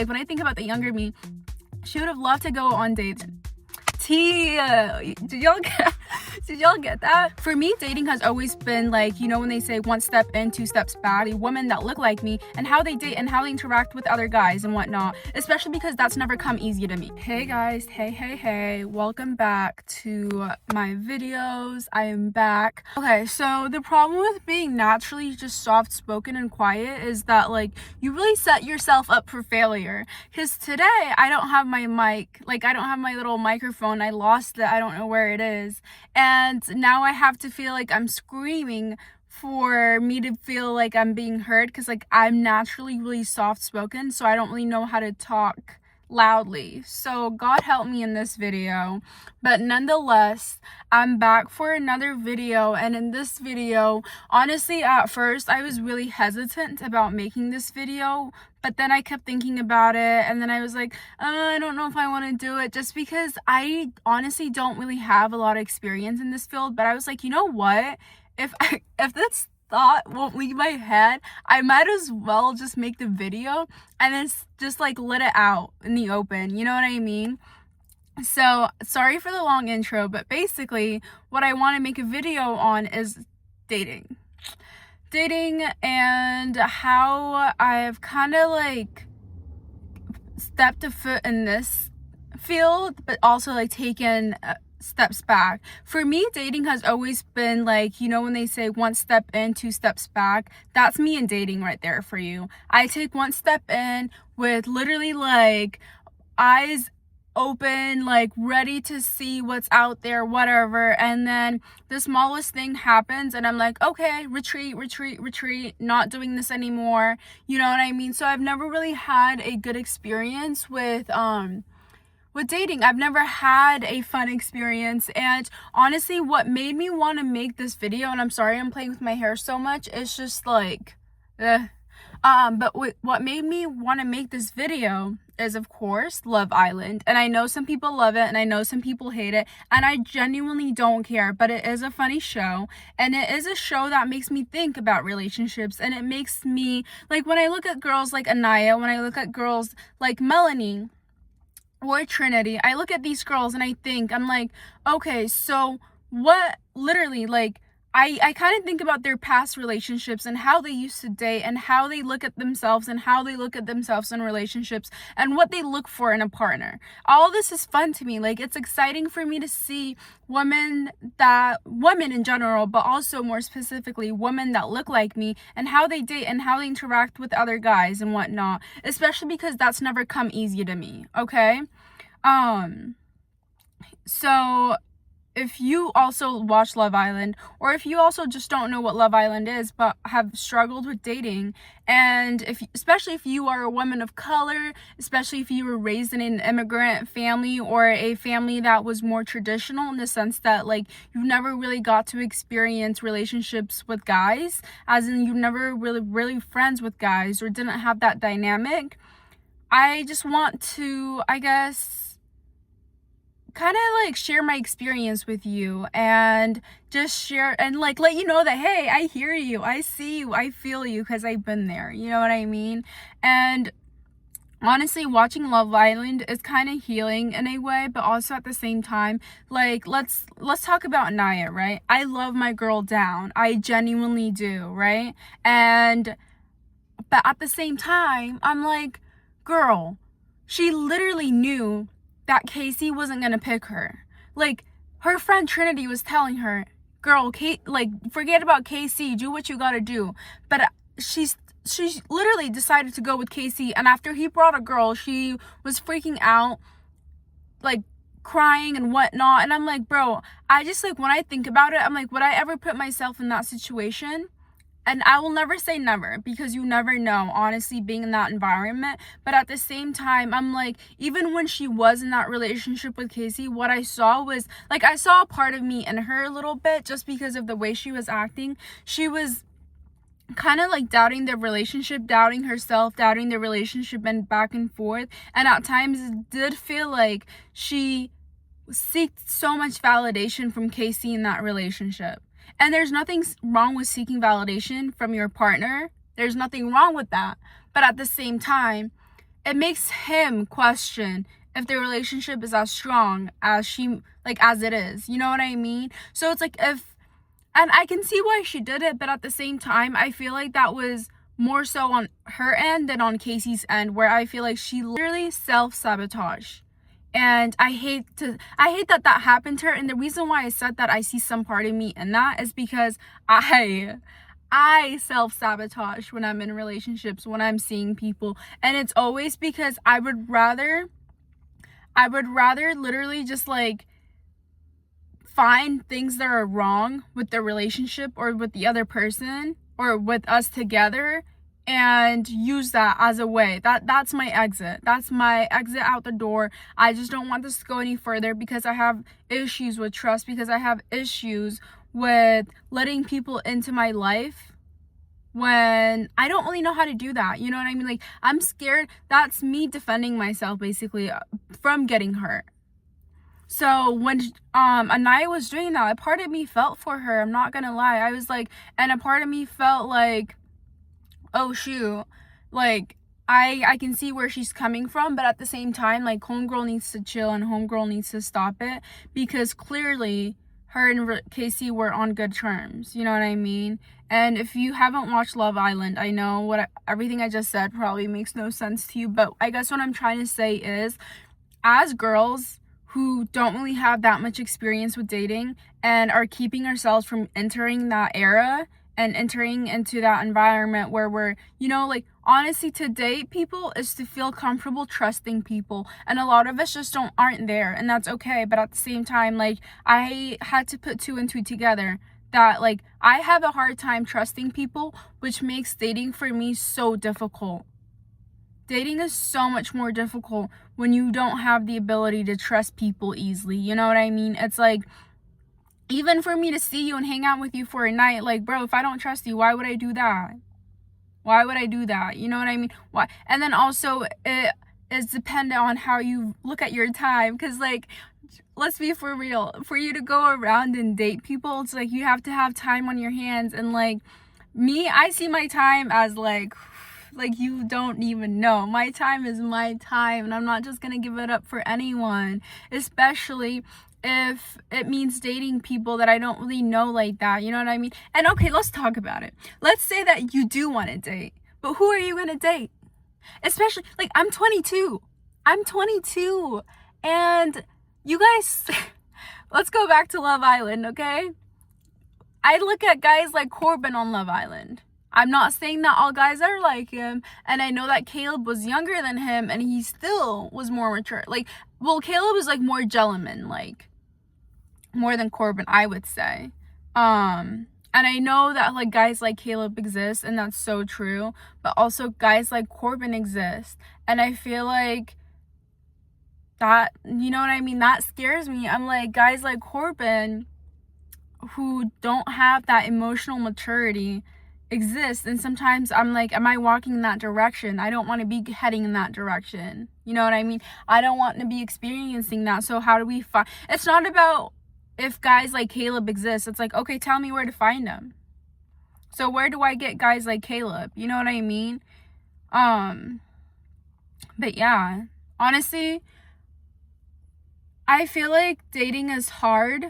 Like, when I think about the younger me, she would have loved to go on dates. Did y'all get that? For me, dating has always been like, you know, when they say one step in, two steps back, the women that look like me and how they date and how they interact with other guys and whatnot, especially because that's never come easy to me. Hey guys, hey, welcome back to my videos. I am back. Okay, so the problem with being naturally just soft-spoken and quiet is that, like, you really set yourself up for failure, because today I don't have my mic, like, I don't have my little microphone. I lost it. I don't know where it is. And now I have to feel like I'm screaming for me to feel like I'm being heard, because, like, I'm naturally really soft-spoken, so I don't really know how to talk loudly. So God help me in this video. But nonetheless, I'm back for another video, and in this video, honestly, at first I was really hesitant about making this video, but then I kept thinking about it, and then I was like, I don't know if I want to do it, just because I honestly don't really have a lot of experience in this field. But I was like, you know what, if this thought won't leave my head, I might as well just make the video and then just like let it out in the open, you know what I mean? So sorry for the long intro, but basically what I want to make a video on is dating and how I've kind of like stepped a foot in this field, but also like taken steps back. For me, dating has always been like, you know, when they say one step in, two steps back, that's me in dating right there for you. I take one step in with literally like eyes open, like ready to see what's out there, whatever, and then the smallest thing happens and I'm like, okay, retreat, not doing this anymore, you know what I mean? So I've never really had a good experience with dating. I've never had a fun experience, and honestly what made me want to make this video, and I'm sorry I'm playing with my hair so much, it's just like but what made me want to make this video is, of course, Love Island. And I know some people love it and I know some people hate it, and I genuinely don't care, but it is a funny show, and it is a show that makes me think about relationships, and it makes me, like, when I look at girls like Anaya, when I look at girls like Melanie or Trinity, I look at these girls and I think, I'm like, okay, so what, literally, like, I kind of think about their past relationships and how they used to date and how they look at themselves and how they look at themselves in relationships and what they look for in a partner. All this is fun to me. Like, it's exciting for me to see women in general, but also more specifically women that look like me and how they date and how they interact with other guys and whatnot, especially because that's never come easy to me, okay? So if you also watch Love Island, or if you also just don't know what Love Island is but have struggled with dating, and especially if you are a woman of color, especially if you were raised in an immigrant family or a family that was more traditional in the sense that, like, you never really got to experience relationships with guys, as in you never really friends with guys or didn't have that dynamic, I just want to, I guess, kind of like share my experience with you and just share and like let you know that, hey, I hear you, I see you, I feel you, because I've been there, you know what I mean? And honestly, watching Love Island is kind of healing in a way, but also at the same time, like, let's talk about Naya, right? I love my girl down, I genuinely do, right? But at the same time, I'm like, girl, she literally knew that Casey wasn't gonna pick her. Like, her friend Trinity was telling her, girl, Kate, like, forget about Casey, do what you gotta do. But she literally decided to go with Casey, and after he brought a girl, she was freaking out, like, crying and whatnot. And I'm like, bro, I just, like, when I think about it, I'm like, would I ever put myself in that situation? And I will never say never, because you never know, honestly, being in that environment. But at the same time, I'm like, even when she was in that relationship with Casey, what I saw was, like, I saw a part of me in her a little bit, just because of the way she was acting. She was kind of like doubting the relationship, doubting herself, doubting the relationship, and back and forth. And at times it did feel like she seeked so much validation from Casey in that relationship. And there's nothing wrong with seeking validation from your partner. There's nothing wrong with that. But at the same time, it makes him question if their relationship is as strong as as it is. You know what I mean? So it's like, and I can see why she did it, but at the same time, I feel like that was more so on her end than on Casey's end, where I feel like she literally self-sabotaged. And I hate that happened to her. And the reason why I said that I see some part of me in that is because I self-sabotage when I'm in relationships, when I'm seeing people. And it's always because I would rather literally just like find things that are wrong with the relationship or with the other person or with us together and use that as a way. That's my exit. That's my exit out the door. I just don't want this to go any further because I have issues with trust, because I have issues with letting people into my life when I don't really know how to do that. You know what I mean? Like, I'm scared. That's me defending myself basically from getting hurt. So when Anaya was doing that, a part of me felt for her. I'm not gonna lie. I was like, and a part of me felt like, oh shoot, like I can see where she's coming from, but at the same time, like, homegirl needs to chill and homegirl needs to stop it, because clearly her and Casey were on good terms. You know what I mean? And if you haven't watched Love Island, I know everything I just said probably makes no sense to you, but I guess what I'm trying to say is, as girls who don't really have that much experience with dating and are keeping ourselves from entering that era and entering into that environment where we're, like, honestly, to date people is to feel comfortable trusting people, and a lot of us just aren't there, and that's okay. But at the same time, like, I had to put two and two together, that like I have a hard time trusting people, which makes dating for me so difficult. Dating is so much more difficult when you don't have the ability to trust people easily. You know what I mean? It's like, even for me to see you and hang out with you for a night, like, bro, if I don't trust you, why would I do that? Why would I do that? You know what I mean? Why? And then also, it is dependent on how you look at your time. Because, like, let's be for real. For you to go around and date people, it's like you have to have time on your hands. And, like, me, I see my time as, like, you don't even know. My time is my time, and I'm not just gonna give it up for anyone, especially if it means dating people that I don't really know like that. You know what I mean? And okay, let's talk about it. Let's say that you do want to date, but who are you gonna date? Especially, like, I'm 22, and you guys let's go back to Love Island, okay? I look at guys like Corbin on Love Island. I'm not saying that all guys are like him, and I know that Caleb was younger than him and he still was more mature. Like, well, Caleb was like more gentleman, like, more than Corbin, I would say. And I know that, like, guys like Caleb exist, and that's so true, but also guys like Corbin exist, and I feel like that, you know what I mean, that scares me. I'm like, guys like Corbin who don't have that emotional maturity exist, and sometimes I'm like, am I walking in that direction? I don't want to be heading in that direction. You know what I mean? I don't want to be experiencing that. So how do we find? It's not about if guys like Caleb exist. It's like, okay, tell me where to find them. So where do I get guys like Caleb? You know what I mean? But yeah, honestly, I feel like dating is hard,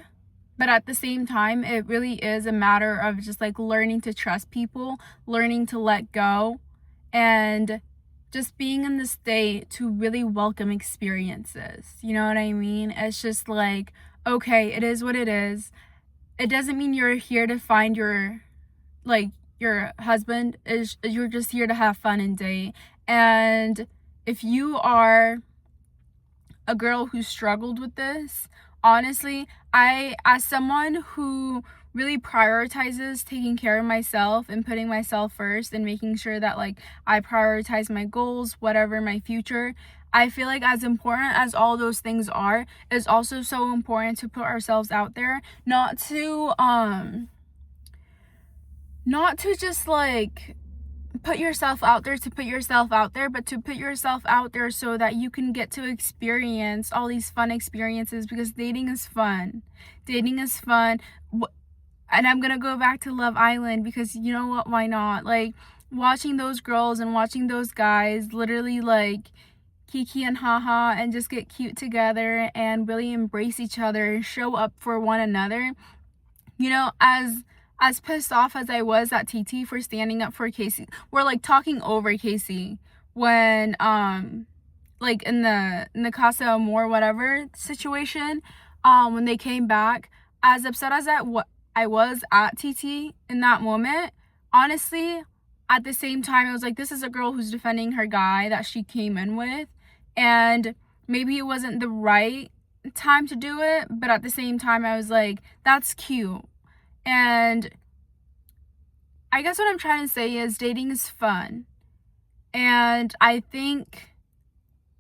but at the same time, it really is a matter of just, like, learning to trust people, learning to let go, and just being in the state to really welcome experiences. You know what I mean? It's just like, okay, it is what it is. It doesn't mean you're here to find your husband. You're just here to have fun and date. And if you are a girl who struggled with this, honestly, as someone who really prioritizes taking care of myself and putting myself first and making sure that, like, I prioritize my goals, whatever, my future, I feel like as important as all those things are, it's also so important to put ourselves out there, not to just, like, put yourself out there to put yourself out there, but to put yourself out there so that you can get to experience all these fun experiences, because dating is fun. And I'm gonna go back to Love Island because, you know what, why not? Like, watching those girls and watching those guys literally like kiki and haha and just get cute together and really embrace each other and show up for one another. You know, as pissed off as I was at TT for standing up for Casey, we're like talking over Casey when like in the Casa Amor whatever situation, when they came back, as upset as I was at TT in that moment, honestly, at the same time I was like, this is a girl who's defending her guy that she came in with, and maybe it wasn't the right time to do it, but at the same time I was like, that's cute. And I guess what I'm trying to say is dating is fun, and I think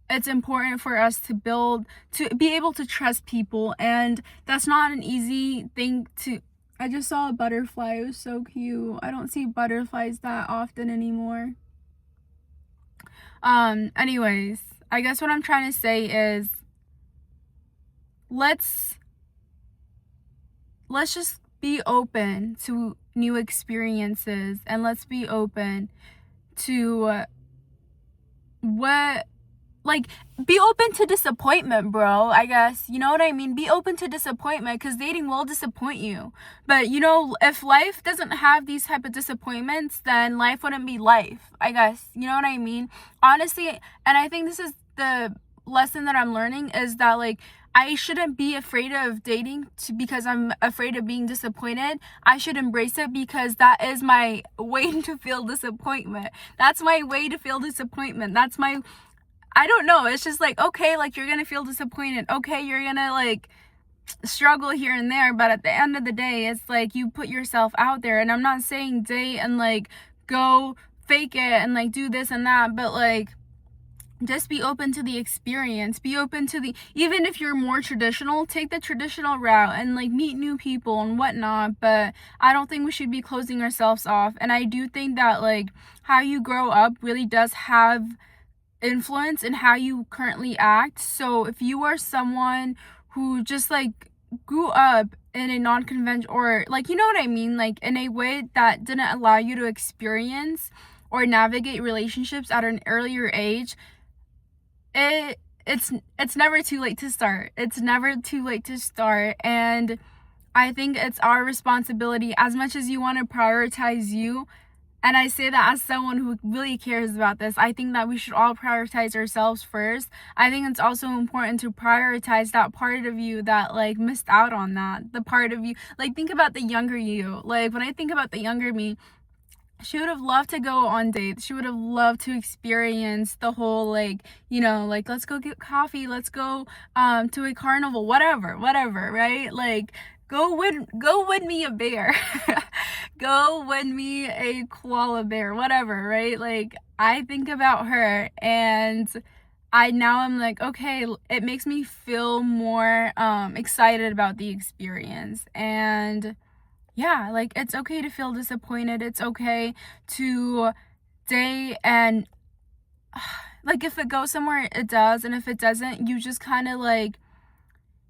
it's important for us to be able to trust people, and that's not an easy thing to. I just saw a butterfly. It was so cute. I don't see butterflies that often anymore. Anyways, I guess what I'm trying to say is let's just be open to new experiences, and let's be open to what, like, be open to disappointment, bro. I guess, you know what I mean? Be open to disappointment, because dating will disappoint you. But, you know, if life doesn't have these type of disappointments, then life wouldn't be life, I guess. You know what I mean? Honestly, and I think this is the lesson that I'm learning, is that, like, I shouldn't be afraid of dating because I'm afraid of being disappointed. I should embrace it because that is my way to feel disappointment. That's my way to feel disappointment. That's my, I don't know. It's just like, okay, like, you're going to feel disappointed. Okay, you're going to, like, struggle here and there. But at the end of the day, it's like you put yourself out there. And I'm not saying date and, like, go fake it and, like, do this and that. But, like, just be open to the experience. Be open to the, even if you're more traditional, take the traditional route and, like, meet new people and whatnot. But I don't think we should be closing ourselves off. And I do think that, like, how you grow up really does have influence in how you currently act. So if you are someone who just, like, grew up in a non-conventional, or, like, you know what I mean, like, in a way that didn't allow you to experience or navigate relationships at an earlier age, it's never too late to start. It's never too late to start. And I think it's our responsibility, as much as you want to prioritize you, and I say that as someone who really cares about this, I think that we should all prioritize ourselves first. I think it's also important to prioritize that part of you that, like, missed out on that. The part of you, like, think about the younger you. Like, when I think about the younger me, she would have loved to go on dates. She would have loved to experience the whole, like, you know, like, let's go get coffee, let's go to a carnival, whatever, right? Like, go win me a bear. Go win me a koala bear, whatever, right? Like, I think about her, and I'm like, okay, it makes me feel more excited about the experience. And yeah, like, it's okay to feel disappointed. It's okay to date, and like, if it goes somewhere, it does, and if it doesn't, you just kind of, like,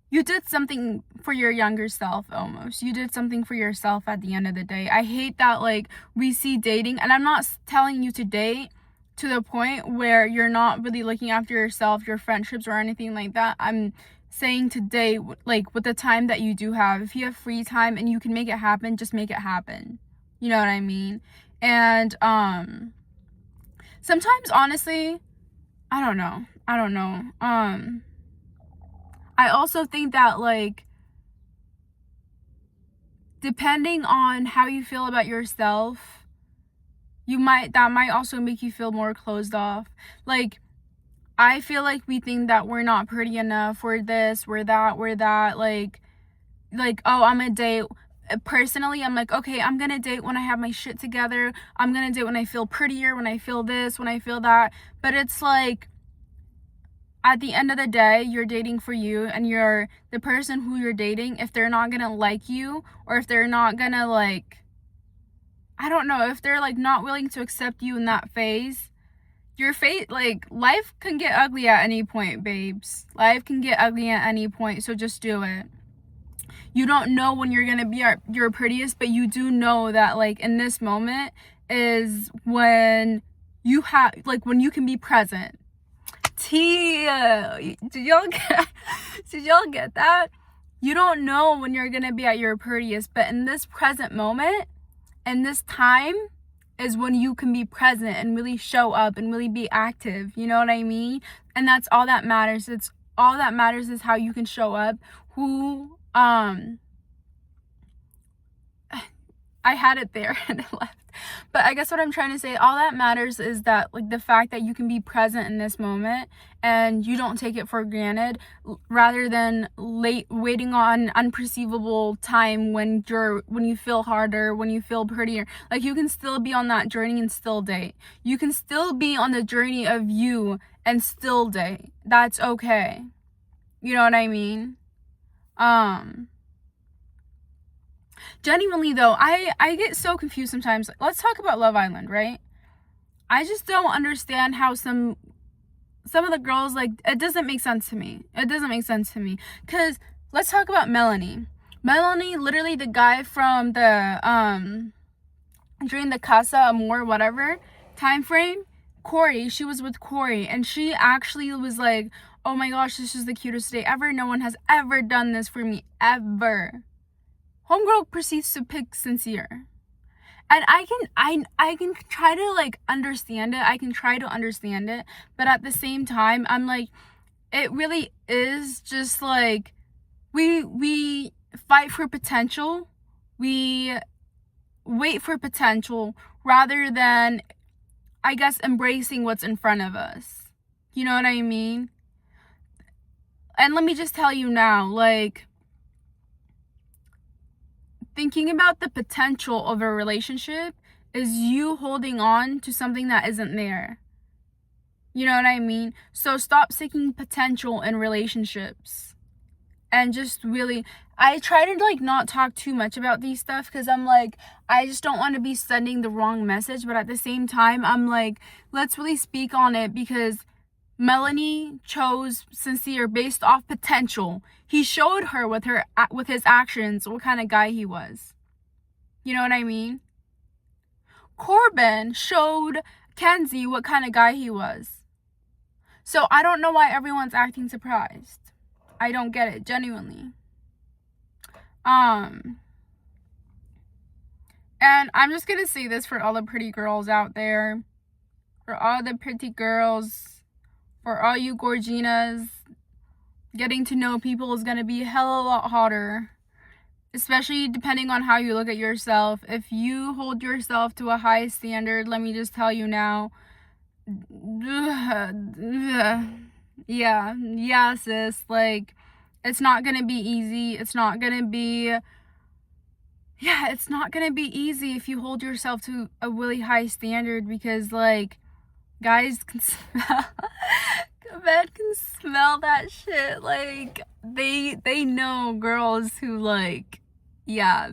you did something for your younger self. Almost, you did something for yourself at the end of the day. I hate that, like, we see dating, and I'm not telling you to date to the point where you're not really looking after yourself, your friendships, or anything like that. I'm saying to date, like, with the time that you do have. If you have free time and you can make it happen, just make it happen. You know what I mean? And sometimes, honestly, I don't know. I also think that, like, depending on how you feel about yourself, that might also make you feel more closed off. Like, I feel like we think that we're not pretty enough, we're this, we're that, like, oh, I'm gonna date. Personally, I'm like, okay, I'm gonna date when I have my shit together. I'm gonna date when I feel prettier, when I feel this, when I feel that. But it's like, at the end of the day, you're dating for you, and you're the person who you're dating. If they're not gonna like you, or if they're not gonna, like, I don't know, if they're, like, not willing to accept you in that phase, your fate, like, life can get ugly at any point, babes. Life can get ugly at any point, so just do it. You don't know when you're gonna be your prettiest, but you do know that, like, in this moment, is when you have, like, when you can be present. Did y'all get that? You don't know when you're gonna be at your prettiest, but in this present moment, and this time, is when you can be present and really show up and really be active. You know what I mean? And that's all that matters. It's all that matters is how you can show up. I had it there and it left. But I guess what I'm trying to say, all that matters is that, like, the fact that you can be present in this moment and you don't take it for granted, rather than waiting on unperceivable time when you feel harder, when you feel prettier. Like, you can still be on that journey and still date. You can still be on the journey of you and still date. That's okay. You know what I mean? Genuinely though, I get so confused sometimes. Let's talk about Love Island, right? I just don't understand how some of the girls, like, it doesn't make sense to me. It doesn't make sense to me. Because let's talk about Melanie. Melanie, literally the guy from the during the Casa Amor whatever time frame, Corey, she was with Corey, and she actually was like, oh my gosh, this is the cutest day ever. No one has ever done this for me, ever. Homegirl proceeds to pick Sincere. And I can try to, like, understand it. I can try to understand it. But at the same time, I'm like, it really is just like, we fight for potential. We wait for potential rather than, I guess, embracing what's in front of us. You know what I mean? And let me just tell you now, like, thinking about the potential of a relationship is you holding on to something that isn't there. You know what I mean? So stop seeking potential in relationships. And just really, I try to, like, not talk too much about these stuff because I'm like, I just don't want to be sending the wrong message. But at the same time, I'm like, let's really speak on it, because Melanie chose Sincere based off potential. He showed her with his actions what kind of guy he was. You know what I mean? Corbin showed Kenzie what kind of guy he was. So I don't know why everyone's acting surprised. I don't get it, genuinely. And I'm just gonna say this for all the pretty girls out there. For all the pretty girls. For all you Gorginas, getting to know people is going to be a hell of a lot harder. Especially depending on how you look at yourself. If you hold yourself to a high standard, let me just tell you now. Yeah, sis. Like, it's not going to be easy. It's not going to be easy if you hold yourself to a really high standard, because, like, guys can smell men can smell that shit. Like, they know girls who, like, yeah,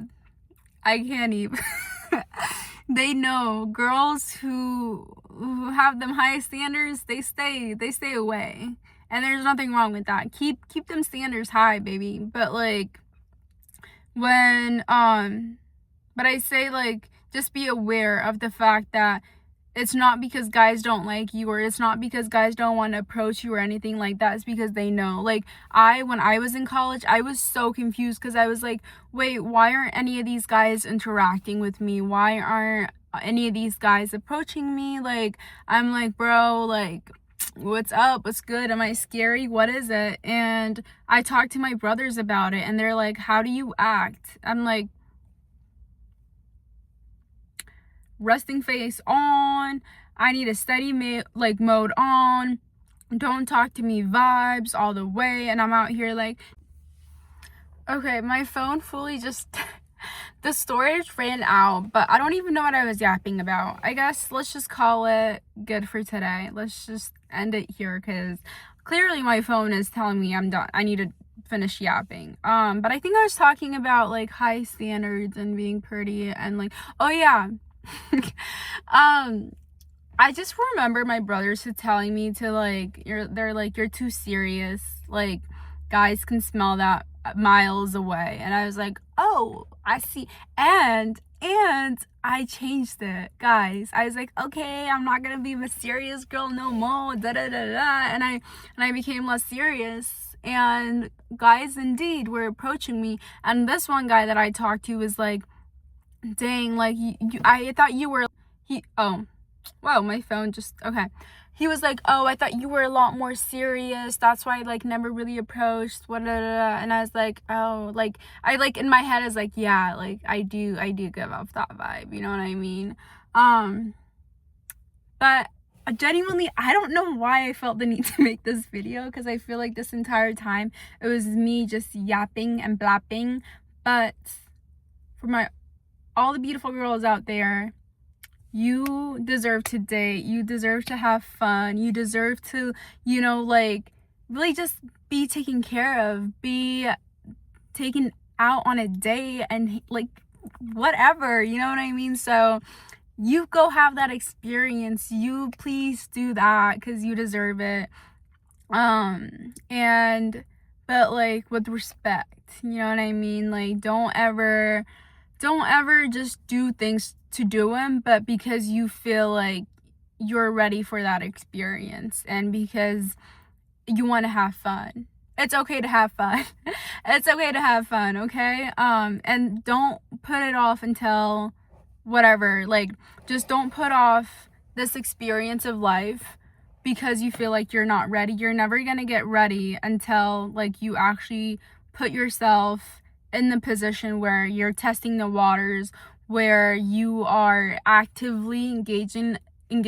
I can't even they know girls who have them high standards. They stay away, and there's nothing wrong with that. Keep them standards high, baby. But, like, when but I say, like, just be aware of the fact that it's not because guys don't like you, or it's not because guys don't want to approach you or anything like that. It's because they know. Like, when I was in college, I was so confused because I was like, wait, why aren't any of these guys interacting with me? Why aren't any of these guys approaching me? Like, I'm like, bro, like, what's up? What's good? Am I scary? What is it? And I talked to my brothers about it, and they're like, how do you act? I'm like, resting face on. I need a steady mode on. Don't talk to me vibes all the way. And I'm out here like, okay, my phone fully just the storage ran out, but I don't even know what I was yapping about. I guess let's just call it good for today. Let's just end it here, because clearly my phone is telling me I'm done. I need to finish yapping. But I think I was talking about, like, high standards and being pretty, and, like, oh yeah. I just remember my brothers telling me to, like, they're like, you're too serious. Like, guys can smell that miles away. And I was like, oh, I see. And And I changed it, guys. I was like, okay, I'm not gonna be a serious girl no more, da da da da. And I became less serious. And guys indeed were approaching me. And this one guy that I talked to was like, dang, like I thought you were oh, wow, my phone just okay. He was like, oh, I thought you were a lot more serious, that's why I like never really approached what. And I was like, oh, like I like in my head is like, yeah, like I do give off that vibe, you know what I mean? But genuinely, I don't know why I felt the need to make this video, because I feel like this entire time it was me just yapping and blapping. But for all the beautiful girls out there, you deserve to date, you deserve to have fun, you deserve to, you know, like really just be taken care of, be taken out on a date and like whatever, you know what I mean? So you go have that experience, you please do that because you deserve it. And but like with respect, you know what I mean? Like don't ever just do things to do them, but because you feel like you're ready for that experience and because you want to have fun. It's okay to have fun. It's okay to have fun, okay? And don't put it off until whatever. Like, just don't put off this experience of life because you feel like you're not ready. You're never gonna get ready until like you actually put yourself in the position where you're testing the waters, where you are actively engaging in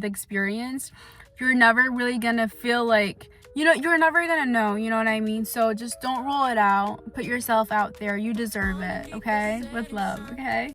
the experience. You're never really gonna feel like, you know, you're never gonna know, you know what I mean? So just don't roll it out, put yourself out there, you deserve it, okay? With love, okay?